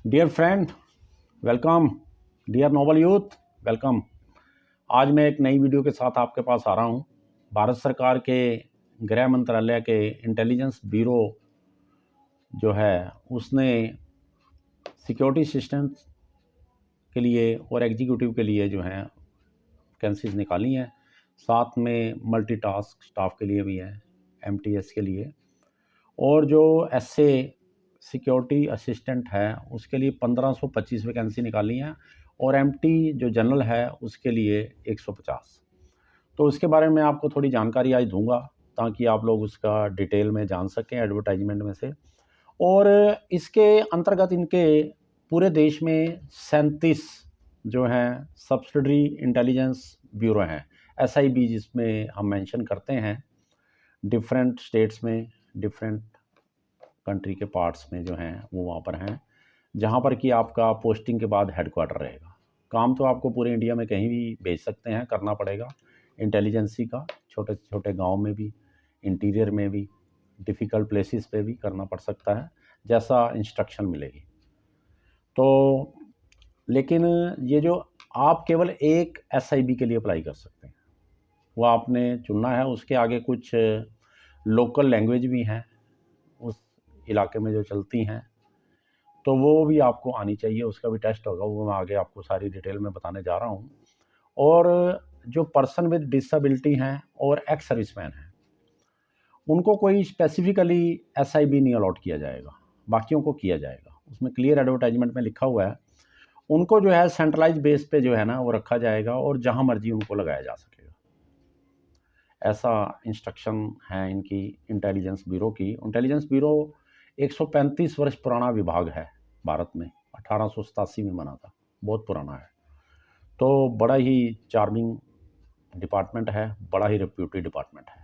Dear friend, welcome. Dear noble youth, welcome. आज मैं एक नई वीडियो के साथ आपके पास आ रहा हूँ। भारत सरकार के गृह मंत्रालय के इंटेलिजेंस ब्यूरो जो है उसने सिक्योरिटी असिस्टेंट के लिए और एग्जीक्यूटिव के लिए जो है वैकेंसीज निकाली हैं। साथ में मल्टीटास्क स्टाफ के लिए भी है, एमटीएस के लिए, और जो एसए सिक्योरिटी असिस्टेंट है उसके लिए 1525 वैकेंसी निकाली हैं, और एमटी जो जनरल है उसके लिए 150। तो उसके बारे में आपको थोड़ी जानकारी आज दूंगा ताकि आप लोग उसका डिटेल में जान सकें एडवर्टाइजमेंट में से। और इसके अंतर्गत इनके पूरे देश में 37 जो हैं सब्सिडरी इंटेलिजेंस ब्यूरो हैं, एसआईबी जिसमें हम मेंशन करते हैं। डिफरेंट स्टेट्स में, डिफरेंट कंट्री के पार्ट्स में जो हैं वो वहाँ पर हैं, जहाँ पर कि आपका पोस्टिंग के बाद हेडक्वार्टर रहेगा। काम तो आपको पूरे इंडिया में कहीं भी भेज सकते हैं, करना पड़ेगा इंटेलिजेंसी का, छोटे छोटे गांव में भी, इंटीरियर में भी, डिफ़िकल्ट प्लेसेस पे भी करना पड़ सकता है, जैसा इंस्ट्रक्शन मिलेगी। तो लेकिन ये जो आप केवल एक एसआईबी के लिए अप्लाई कर सकते हैं, वो आपने चुनना है। उसके आगे कुछ लोकल लैंग्वेज भी हैं उस इलाके में जो चलती हैं, तो वो भी आपको आनी चाहिए। उसका भी टेस्ट होगा, वो मैं आगे आपको सारी डिटेल में बताने जा रहा हूँ। और जो पर्सन विद डिसेबिलिटी हैं और एक्स सर्विसमैन हैं, उनको कोई स्पेसिफिकली एसआईबी नहीं अलॉट किया जाएगा, बाकियों को किया जाएगा। उसमें क्लियर एडवर्टाइजमेंट में लिखा हुआ है, उनको जो है सेंट्रलाइज बेस पे जो है ना वो रखा जाएगा और जहाँ मर्जी उनको लगाया जा सकेगा। ऐसा इंस्ट्रक्शन है इनकी इंटेलिजेंस ब्यूरो की। इंटेलिजेंस ब्यूरो 135 वर्ष पुराना विभाग है भारत में, 1887 में बना था, बहुत पुराना है। तो बड़ा ही चार्मिंग डिपार्टमेंट है, बड़ा ही रेप्यूटेड डिपार्टमेंट है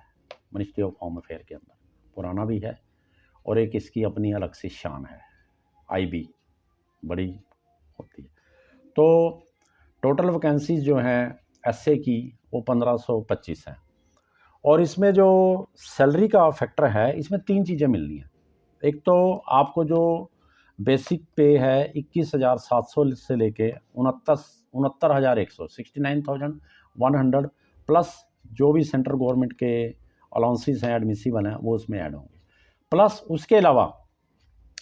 मिनिस्ट्री ऑफ होम अफेयर के अंदर। पुराना भी है और एक इसकी अपनी अलग सी शान है, आईबी बड़ी होती है। तो टोटल वैकेंसीज जो हैं एसए की वो 1525 हैं, और इसमें जो सैलरी का फैक्टर है, इसमें 3 चीज़ें मिलनी हैं। एक तो आपको जो बेसिक पे है 21,700 से लेके 69,100 69,100 प्लस जो भी सेंट्रल गवर्नमेंट के अलाउंसेस हैं, एडमिसिबल हैं, वो उसमें ऐड होंगे। प्लस उसके अलावा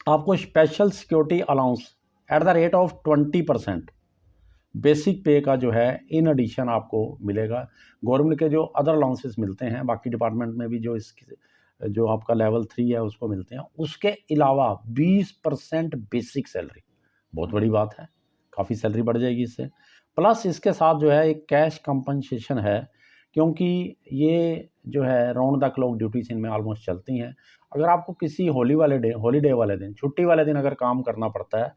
आपको special security allowance at the rate of 20% basic पे का जो है इन एडिशन आपको मिलेगा। गवर्नमेंट के जो अदर अलाउंसेस मिलते हैं बाकी डिपार्टमेंट में भी, जो इसकी जो आपका लेवल 3 है उसको मिलते हैं, उसके अलावा 20% बेसिक सैलरी, बहुत बड़ी बात है, काफ़ी सैलरी बढ़ जाएगी इससे। प्लस इसके साथ जो है एक कैश कंपनसेशन है, क्योंकि ये जो है राउंड द क्लॉक ड्यूटीज इनमें ऑलमोस्ट चलती हैं। अगर आपको किसी हॉलीडे वाले दिन, छुट्टी वाले दिन अगर काम करना पड़ता है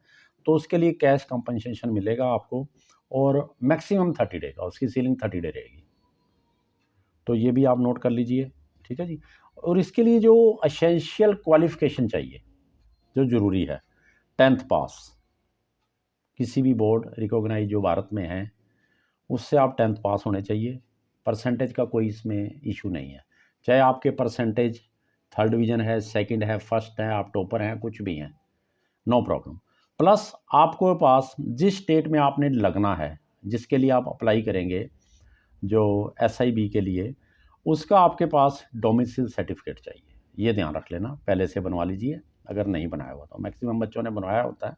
तो उसके लिए कैश कंपनसेशन मिलेगा आपको, और मैक्सिमम 30 डे का, उसकी सीलिंग 30 डे रहेगी। तो ये भी आप नोट कर लीजिए, ठीक है जी। और इसके लिए जो एसेंशियल क्वालिफिकेशन चाहिए, जो ज़रूरी है, 10th पास, किसी भी बोर्ड रिकॉग्नाइज जो भारत में है उससे आप 10th पास होने चाहिए। परसेंटेज का कोई इसमें इशू नहीं है, चाहे आपके परसेंटेज 3rd डिवीज़न है, 2nd है, 1st है, आप टॉपर हैं, कुछ भी हैं, नो प्रॉब्लम। प्लस आपको पास जिस स्टेट में आपने लगना है, जिसके लिए आप अप्लाई करेंगे जो एसआईबी के लिए, उसका आपके पास डोमिसाइल सर्टिफिकेट चाहिए। ये ध्यान रख लेना, पहले से बनवा लीजिए अगर नहीं बनाया हुआ तो। मैक्सिमम बच्चों ने बनवाया होता है।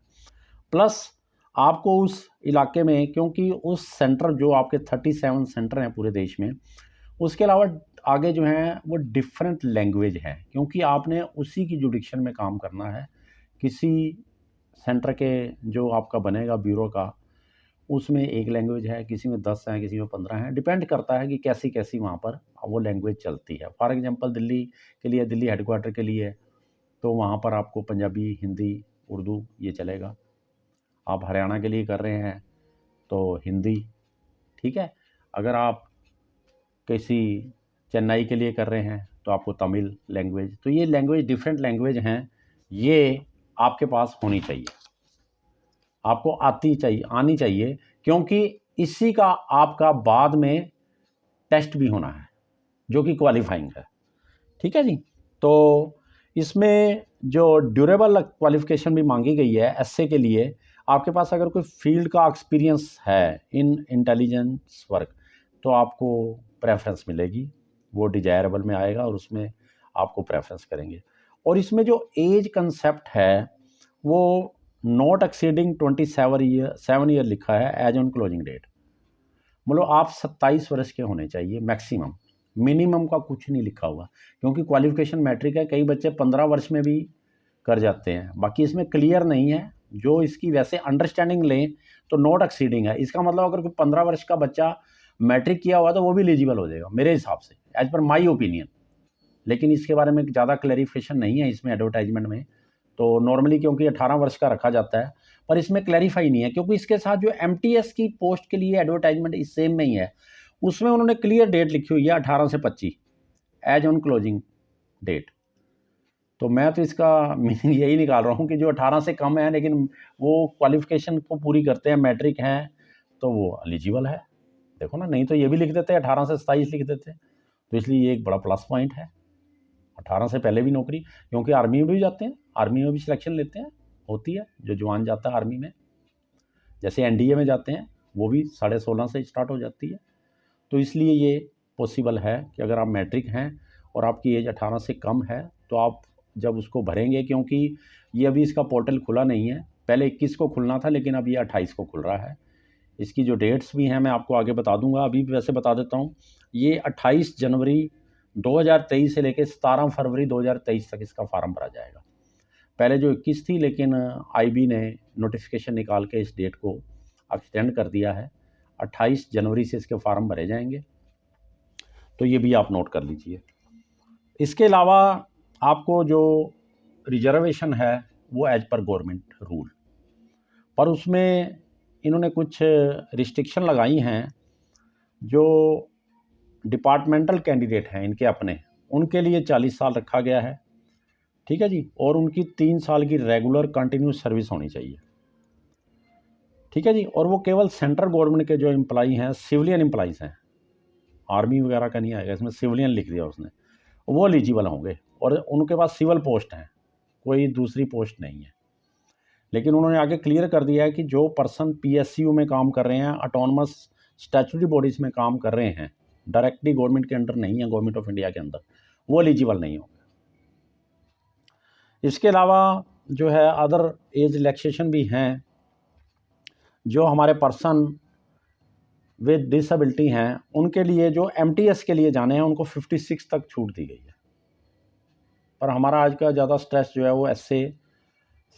प्लस आपको उस इलाके में, क्योंकि उस सेंटर जो आपके 37 सेंटर हैं पूरे देश में, उसके अलावा आगे जो हैं वो डिफरेंट लैंग्वेज हैं, क्योंकि आपने उसी की जुडिक्शन में काम करना है। किसी सेंटर के जो आपका बनेगा ब्यूरो का, उसमें एक लैंग्वेज है, किसी में 10 हैं, किसी में 15 हैं, डिपेंड करता है कि कैसी कैसी वहाँ पर वो लैंग्वेज चलती है। फॉर एग्जांपल दिल्ली के लिए, दिल्ली हेडक्वार्टर के लिए, तो वहाँ पर आपको पंजाबी, हिंदी, उर्दू ये चलेगा। आप हरियाणा के लिए कर रहे हैं तो हिंदी, ठीक है। अगर आप किसी चेन्नई के लिए कर रहे हैं तो आपको तमिल लैंग्वेज। तो ये लैंग्वेज, डिफरेंट लैंग्वेज हैं, ये आपके पास होनी चाहिए, आपको आनी चाहिए, क्योंकि इसी का आपका बाद में टेस्ट भी होना है जो कि क्वालिफाइंग है, ठीक है जी। तो इसमें जो ड्यूरेबल क्वालिफिकेशन भी मांगी गई है एसए के लिए, आपके पास अगर कोई फील्ड का एक्सपीरियंस है इन इंटेलिजेंस वर्क तो आपको प्रेफरेंस मिलेगी, वो डिजायरेबल में आएगा और उसमें आपको प्रेफरेंस करेंगे। और इसमें जो एज कंसेप्ट है वो नॉट एक्सीडिंग 7 ईयर लिखा है एज ऑन क्लोजिंग डेट, मतलब आप 27 वर्ष के होने चाहिए मैक्सिमम, मिनिमम का कुछ नहीं लिखा हुआ, क्योंकि क्वालिफिकेशन मैट्रिक है, कई बच्चे 15 वर्ष में भी कर जाते हैं, बाकी इसमें क्लियर नहीं है। जो इसकी वैसे अंडरस्टैंडिंग लें तो नॉट एक्सीडिंग है, इसका मतलब अगर कोई 15 वर्ष का बच्चा मैट्रिक किया हुआ तो वो भी एलिजिबल हो जाएगा मेरे हिसाब से, एज पर माई ओपिनियन। लेकिन इसके बारे में ज़्यादा क्लैरिफिकेशन नहीं है इसमें एडवर्टाइजमेंट में, तो नॉर्मली क्योंकि 18 वर्ष का रखा जाता है, पर इसमें क्लैरिफाई नहीं है, क्योंकि इसके साथ जो एमटीएस की पोस्ट के लिए एडवर्टाइजमेंट इस सेम में ही है, उसमें उन्होंने क्लियर डेट लिखी हुई है 18 से 25 एज ऑन क्लोजिंग डेट। तो मैं तो इसका मीनिंग यही निकाल रहा हूँ कि जो 18 से कम है लेकिन वो क्वालिफिकेशन को पूरी करते हैं, मैट्रिक हैं, तो वो एलिजिबल है। देखो ना, नहीं तो ये भी लिख देते 18 से 27 लिख देते, तो इसलिए ये एक बड़ा प्लस पॉइंट है। 18 से पहले भी नौकरी, क्योंकि आर्मी में भी जाते हैं, आर्मी में भी सिलेक्शन लेते हैं, होती है, जो जवान जाता है आर्मी में, जैसे एनडीए में जाते हैं वो भी 16.5 से स्टार्ट हो जाती है। तो इसलिए ये पॉसिबल है कि अगर आप मैट्रिक हैं और आपकी एज 18 से कम है तो आप जब उसको भरेंगे, क्योंकि ये अभी इसका पोर्टल खुला नहीं है, पहले 21 को खुलना था लेकिन अब ये 28 को खुल रहा है। इसकी जो डेट्स भी हैं मैं आपको आगे बता दूंगा, अभी भी वैसे बता देता हूँ। ये 28 जनवरी 2023 से लेकर 17 फरवरी 2023 तक इसका फार्म भरा जाएगा। पहले जो 21 थी, लेकिन आईबी ने नोटिफिकेशन निकाल के इस डेट को एक्सटेंड कर दिया है, 28 जनवरी से इसके फार्म भरे जाएंगे, तो ये भी आप नोट कर लीजिए। इसके अलावा आपको जो रिजर्वेशन है वो एज पर गवर्नमेंट रूल, पर उसमें इन्होंने कुछ रिस्ट्रिक्शन लगाई हैं। जो डिपार्टमेंटल कैंडिडेट हैं इनके अपने, उनके लिए 40 साल रखा गया है, ठीक है जी, और उनकी 3 साल की रेगुलर कंटिन्यूस सर्विस होनी चाहिए, ठीक है जी। और वो केवल सेंट्रल गवर्नमेंट के जो एम्प्लॉई हैं, सिविलियन एम्प्लॉइज़ हैं, आर्मी वगैरह का नहीं आएगा इसमें, सिविलियन लिख दिया उसने, वो एलिजिबल होंगे, और उनके पास सिविल पोस्ट हैं, कोई दूसरी पोस्ट नहीं है। लेकिन उन्होंने आगे क्लियर कर दिया है कि जो पर्सन पीएसयू में काम कर रहे हैं, ऑटोनमस स्टैट्यूटरी बॉडीज़ में काम कर रहे हैं, डायरेक्टली गवर्नमेंट के अंडर नहीं है, गवर्नमेंट ऑफ इंडिया के अंदर, वो एलिजिबल नहीं होंगे। इसके अलावा जो है अदर एज रिलैक्सेशन भी हैं। जो हमारे पर्सन विद डिसेबिलिटी हैं उनके लिए, जो एमटीएस के लिए जाने हैं, उनको 56 तक छूट दी गई है। पर हमारा आज का ज़्यादा स्ट्रेस जो है वो एसए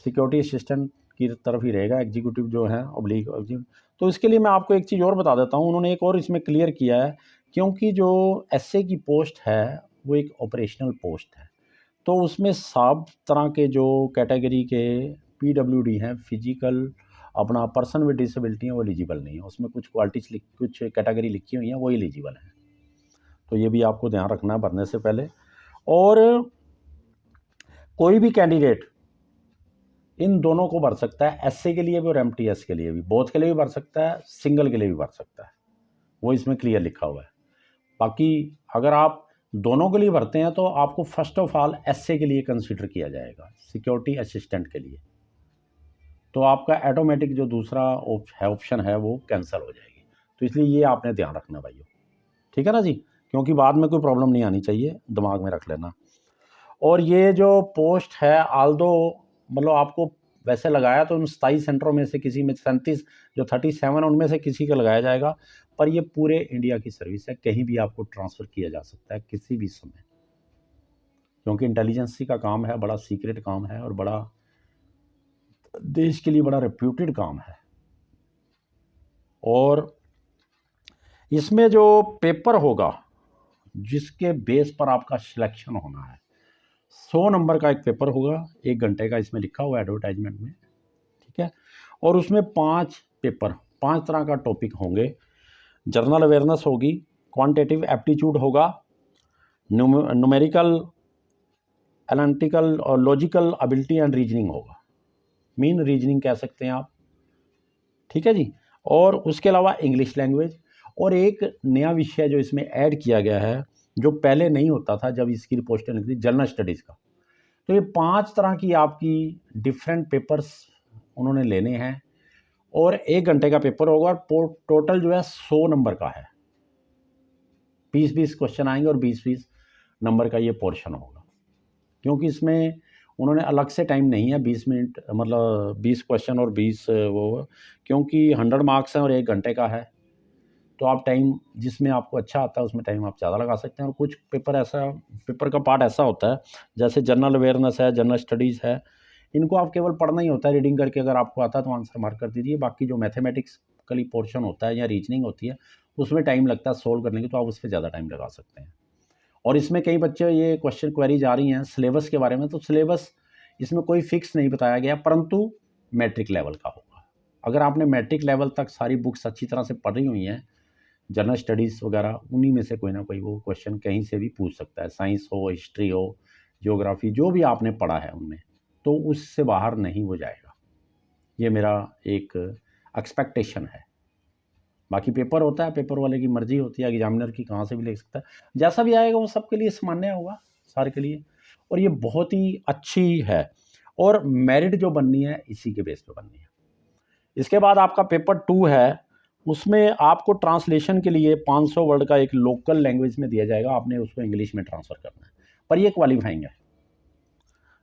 सिक्योरिटी असिस्टेंट की तरफ ही रहेगा, एग्जीक्यूटिव जो है ऑब्लिक। तो इसके लिए मैं आपको एक चीज़ और बता देता हूँ, उन्होंने एक और इसमें क्लियर किया है, क्योंकि जो एसए की पोस्ट है वो एक ऑपरेशनल पोस्ट है, तो उसमें सब तरह के जो कैटेगरी के पीडब्ल्यूडी हैं, फिजिकल अपना पर्सन विद डिसेबिलिटी हैं, वो एलिजिबल नहीं है, उसमें कुछ क्वालिटीज कुछ कैटेगरी लिखी हुई हैं, वो एलिजिबल हैं। तो ये भी आपको ध्यान रखना है भरने से पहले। और कोई भी कैंडिडेट इन दोनों को भर सकता है, एसए के लिए भी और एमटीएस के लिए भी, बोथ के लिए भी भर सकता है, सिंगल के लिए भी भर सकता है, वो इसमें क्लियर लिखा हुआ है। बाकी अगर आप दोनों के लिए भरते हैं तो आपको फर्स्ट ऑफ ऑल एसए के लिए कंसीडर किया जाएगा, सिक्योरिटी असिस्टेंट के लिए, तो आपका ऑटोमेटिक जो दूसरा ऑप्शन है वो कैंसिल हो जाएगी। तो इसलिए ये आपने ध्यान रखना भाइयों, ठीक है ना जी, क्योंकि बाद में कोई प्रॉब्लम नहीं आनी चाहिए, दिमाग में रख लेना। और ये जो पोस्ट है, आल्दो मतलब आपको वैसे लगाया तो उन 27 सेंटरों में से किसी में 37 जो 37 उनमें से किसी का लगाया जाएगा, पर ये पूरे इंडिया की सर्विस है, कहीं भी आपको ट्रांसफ़र किया जा सकता है किसी भी समय, क्योंकि इंटेलिजेंसी का काम है, बड़ा सीक्रेट काम है और बड़ा देश के लिए बड़ा रेप्यूटेड काम है। और इसमें जो पेपर होगा जिसके बेस पर आपका सिलेक्शन होना है, 100 नंबर का एक पेपर होगा, 1 घंटे का, इसमें लिखा हुआ है एडवर्टाइजमेंट में, ठीक है। और उसमें 5 पेपर, 5 तरह का टॉपिक होंगे। जर्नल अवेयरनेस होगी, क्वांटिटेटिव एप्टीट्यूड होगा, न्यूमेरिकल, एनालिटिकल और लॉजिकल एबिलिटी एंड रीजनिंग होगा, मीन रीजनिंग कह सकते हैं आप, ठीक है जी। और उसके अलावा इंग्लिश लैंग्वेज, और एक नया विषय जो इसमें ऐड किया गया है, जो पहले नहीं होता था जब इसकी पोस्टें निकली, जनरल स्टडीज़ का। तो ये 5 तरह की आपकी डिफरेंट पेपर्स उन्होंने लेने हैं और 1 घंटे का पेपर होगा और टोटल जो है 100 नंबर का है। 20-20 क्वेश्चन आएंगे और 20-20 नंबर का ये पोर्शन होगा, क्योंकि इसमें उन्होंने अलग से टाइम नहीं है 20 मिनट, मतलब 20 क्वेश्चन और 20 वो, क्योंकि 100 मार्क्स हैं और 1 घंटे का है। तो आप टाइम जिसमें आपको अच्छा आता है उसमें टाइम आप ज़्यादा लगा सकते हैं। और कुछ पेपर का पार्ट ऐसा होता है, जैसे जनरल अवेयरनेस है, जनरल स्टडीज़ है, इनको आप केवल पढ़ना ही होता है, रीडिंग करके अगर आपको आता है तो आंसर मार्क कर दीजिए। बाकी जो मैथमेटिक्सकली पोर्शन होता है या रीजनिंग होती है उसमें टाइम लगता है सोल्व करने के, तो आप उस पर ज़्यादा टाइम लगा सकते हैं। और इसमें कई बच्चे ये क्वेश्चन क्वेरीज आ रही हैं सिलेबस के बारे में, तो सिलेबस इसमें कोई फिक्स नहीं बताया गया, परंतु मैट्रिक लेवल का होगा। अगर आपने मैट्रिक लेवल तक सारी बुक्स अच्छी तरह से पढ़ी हुई हैं, जनरल स्टडीज़ वगैरह, उन्हीं में से कोई ना कोई वो क्वेश्चन कहीं से भी पूछ सकता है, साइंस हो, हिस्ट्री हो, ज्योग्राफी, जो भी आपने पढ़ा है उनमें, तो उससे बाहर नहीं हो जाएगा। ये मेरा एक एक्सपेक्टेशन है। बाकी पेपर होता है, पेपर वाले की मर्जी होती है, एग्जामिनर की, कहाँ से भी ले सकता है, जैसा भी आएगा वो सबके लिए सामान्य होगा, सारे के लिए। और ये बहुत ही अच्छी है, और मेरिट जो बननी है इसी के बेस पे बननी है। इसके बाद आपका पेपर 2 है, उसमें आपको ट्रांसलेशन के लिए 500 वर्ड का एक लोकल लैंग्वेज में दिया जाएगा, आपने उसको इंग्लिश में ट्रांसफ़र करना है, पर ये क्वालिफाइंग है,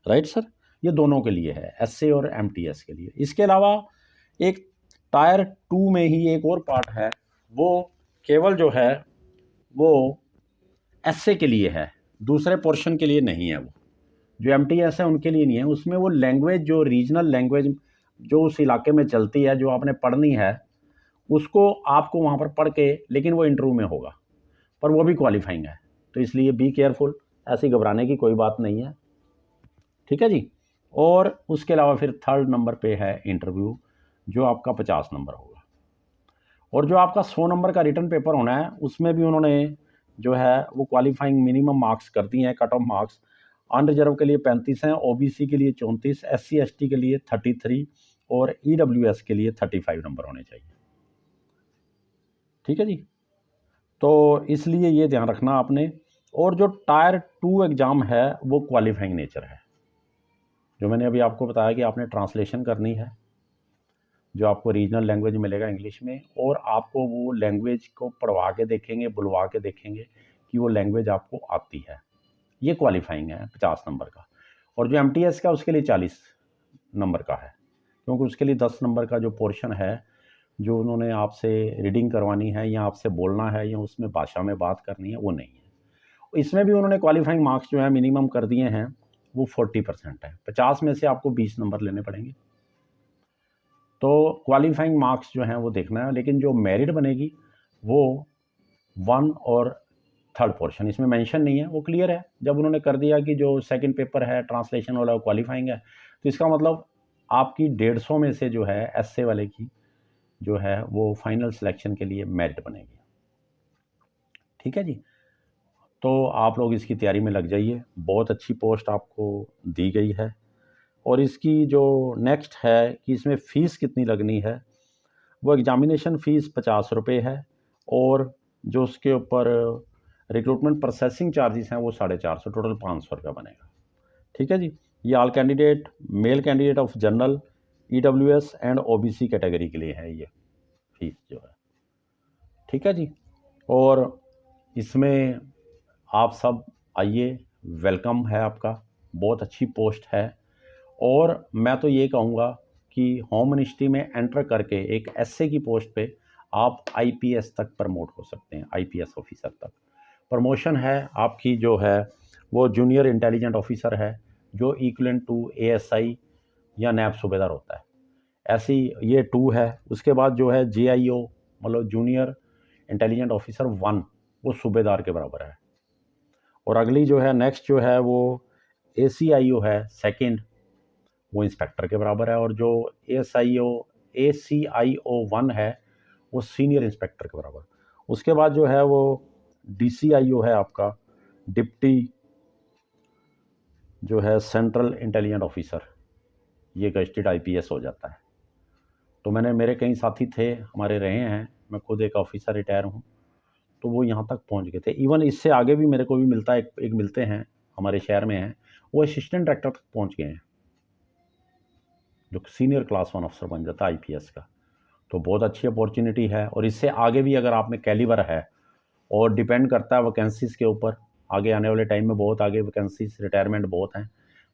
राइट सर। ये दोनों के लिए है, एसए और एमटीएस के लिए। इसके अलावा एक टायर 2 में ही एक और पार्ट है, वो केवल जो है वो एसए के लिए है, दूसरे पोर्शन के लिए नहीं है। वो जो एमटीएस है उनके लिए नहीं है, उसमें वो लैंग्वेज जो रीजनल लैंग्वेज जो उस इलाके में चलती है, जो आपने पढ़नी है, उसको आपको वहाँ पर पढ़ के, लेकिन वो इंटरव्यू में होगा, पर वो भी क्वालिफाइंग है। तो इसलिए बी केयरफुल, ऐसी घबराने की कोई बात नहीं है, ठीक है जी। और उसके अलावा फिर 3rd नंबर पे है इंटरव्यू, जो आपका 50 नंबर होगा। और जो आपका 100 नंबर का रिटन पेपर होना है, उसमें भी उन्होंने जो है वो क्वालिफाइंग मिनिमम मार्क्स कर दिए हैं, कट ऑफ मार्क्स। अनरिजर्व के लिए 35 हैं, ओबीसी के लिए 34, एससी एसटी के लिए 33 और ईडब्ल्यूएस के लिए 35 नंबर होने चाहिए, ठीक है जी। तो इसलिए ये ध्यान रखना आपने। और जो टायर 2 एग्ज़ाम है वो क्वालिफाइंग नेचर है, जो मैंने अभी आपको बताया कि आपने ट्रांसलेशन करनी है, जो आपको रीजनल लैंग्वेज मिलेगा इंग्लिश में, और आपको वो लैंग्वेज को पढ़वा के देखेंगे, बुलवा के देखेंगे कि वो लैंग्वेज आपको आती है। ये क्वालिफाइंग है 50 नंबर का। और जो एमटीएस का उसके लिए 40 नंबर का है, क्योंकि उसके लिए 10 नंबर का जो पोर्शन है, जो उन्होंने आपसे रीडिंग करवानी है या आपसे बोलना है या उसमें भाषा में बात करनी है, वो नहीं है। इसमें भी उन्होंने क्वालिफाइंग मार्क्स जो है मिनिमम कर दिए हैं, वो 40% है। 50 में से आपको 20 नंबर लेने पड़ेंगे। तो क्वालिफाइंग मार्क्स जो हैं वो देखना है, लेकिन जो मेरिट बनेगी वो 1 और 3rd पोर्शन, इसमें मेंशन नहीं है, वो क्लियर है। जब उन्होंने कर दिया कि जो सेकंड पेपर है ट्रांसलेशन वाला वो क्वालिफाइंग है, तो इसका मतलब आपकी 150 में से जो है एसए वाले की जो है वो फाइनल सिलेक्शन के लिए मेरिट बनेगी, ठीक है जी। तो आप लोग इसकी तैयारी में लग जाइए, बहुत अच्छी पोस्ट आपको दी गई है। और इसकी जो नेक्स्ट है कि इसमें फ़ीस कितनी लगनी है, वो एग्ज़ामिनेशन फ़ीस 50 रुपये है, और जो उसके ऊपर रिक्रूटमेंट प्रोसेसिंग चार्जेस हैं वो 450, टोटल 500 रुपये बनेगा, ठीक है जी। ये all candidate, male candidate of general, EWS and OBC category के लिए है ये फीस जो है, ठीक है जी। और इसमें आप सब आइए, वेलकम है आपका, बहुत अच्छी पोस्ट है। और मैं तो ये कहूँगा कि होम मिनिस्ट्री में एंटर करके एक एसए की पोस्ट पे आप आईपीएस तक प्रमोट हो सकते हैं, आईपीएस ऑफिसर तक प्रमोशन है आपकी। जो है वो जूनियर इंटेलिजेंट ऑफिसर है, जो इक्वलेंट टू एएसआई या नैब सूबेदार होता है, ऐसी ये 2 है। उसके बाद जो है जेआईओ, मतलब जूनियर इंटेलिजेंट ऑफिसर 1, वो सूबेदार के बराबर है। और अगली जो है नेक्स्ट जो है वो एसीआईओ है, सेकंड, वो इंस्पेक्टर के बराबर है। और जो एसीआईओ 1 है वो सीनियर इंस्पेक्टर के बराबर। उसके बाद जो है वो डीसीआईओ है आपका, डिप्टी जो है सेंट्रल इंटेलिजेंट ऑफिसर, ये गजटेड आईपीएस हो जाता है। तो मेरे कई साथी थे, हमारे रहे हैं, मैं खुद एक ऑफिसर रिटायर हूँ, तो वो यहाँ तक पहुँच गए थे। इवन इससे आगे भी मेरे को भी मिलता है, एक मिलते हैं हमारे शहर में हैं वो असिस्टेंट डायरेक्टर तक पहुंच गए हैं, जो सीनियर क्लास 1 अफसर बन जाता है IPS का। तो बहुत अच्छी अपॉर्चुनिटी है, और इससे आगे भी अगर आप में कैलिबर है, और डिपेंड करता है वैकेंसीज़ के ऊपर, आगे आने वाले टाइम में बहुत आगे वैकेंसीज, रिटायरमेंट बहुत हैं,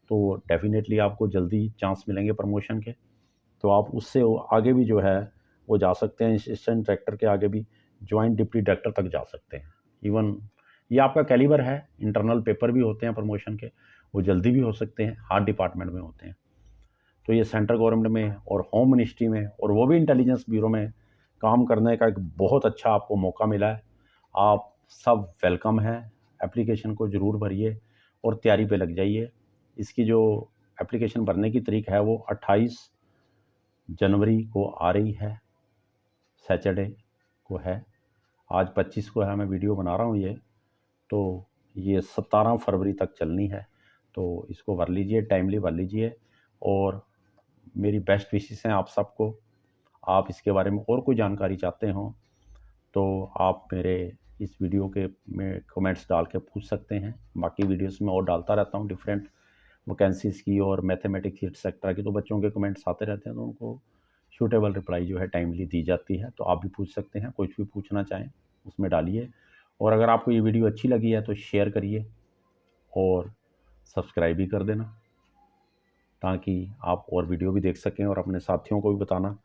तो डेफिनेटली आपको जल्दी चांस मिलेंगे प्रमोशन के। तो आप उससे आगे भी जो है वो जा सकते हैं, असिस्टेंट डायरेक्टर के आगे भी जॉइंट डिप्टी डायरेक्टर तक जा सकते हैं। इवन ये आपका कैलिबर है, इंटरनल पेपर भी होते हैं प्रमोशन के, वो जल्दी भी हो सकते हैं, हर डिपार्टमेंट में होते हैं। तो ये सेंट्रल गवर्नमेंट में और होम मिनिस्ट्री में, और वो भी इंटेलिजेंस ब्यूरो में काम करने का एक बहुत अच्छा आपको मौका मिला है। आप सब वेलकम हैं, एप्लीकेशन को ज़रूर भरिए और तैयारी पे लग जाइए। इसकी जो एप्लीकेशन भरने की तारीख है वो 28 जनवरी को आ रही है, सैटरडे को है। आज 25 को है, मैं वीडियो बना रहा हूँ ये, तो ये 17 फरवरी तक चलनी है। तो इसको भर लीजिए, टाइमली भर लीजिए, और मेरी बेस्ट विशेस हैं आप सबको। आप इसके बारे में और कोई जानकारी चाहते हो तो आप मेरे इस वीडियो के में कमेंट्स डाल के पूछ सकते हैं। बाकी वीडियोस में और डालता रहता हूँ डिफरेंट वैकेंसीज़ की और मैथमेटिक्स एक्सेट्रा की, तो बच्चों के कमेंट्स आते रहते हैं, तो उनको सूटेबल रिप्लाई जो है टाइमली दी जाती है। तो आप भी पूछ सकते हैं, कुछ भी पूछना चाहें उसमें डालिए। और अगर आपको ये वीडियो अच्छी लगी है तो शेयर करिए और सब्सक्राइब भी कर देना, ताकि आप और वीडियो भी देख सकें और अपने साथियों को भी बताना।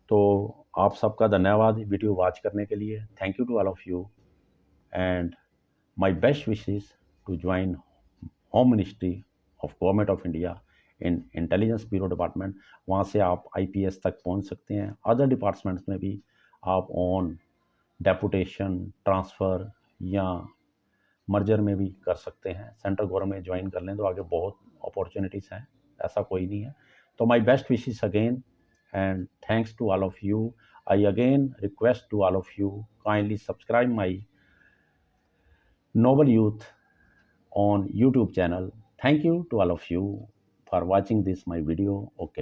तो आप सबका धन्यवाद वीडियो वॉच करने के लिए। Thank you to all of you, and my best wishes to join home ministry of government of India in intelligence bureau department. वहाँ से आप IPS तक पहुँच सकते हैं। अदर डिपार्टमेंट्स में भी आप ऑन डेपुटेशन, ट्रांसफ़र या मर्जर में भी कर सकते हैं। सेंट्रल गवर्नमेंट में ज्वाइन कर लें तो आगे बहुत अपॉर्चुनिटीज़ हैं, ऐसा कोई नहीं है। तो my best wishes again, and thanks to all of you. I again request to all of you, kindly subscribe my Noble Youth on YouTube channel. Thank you to all of you for watching this my video. Okay.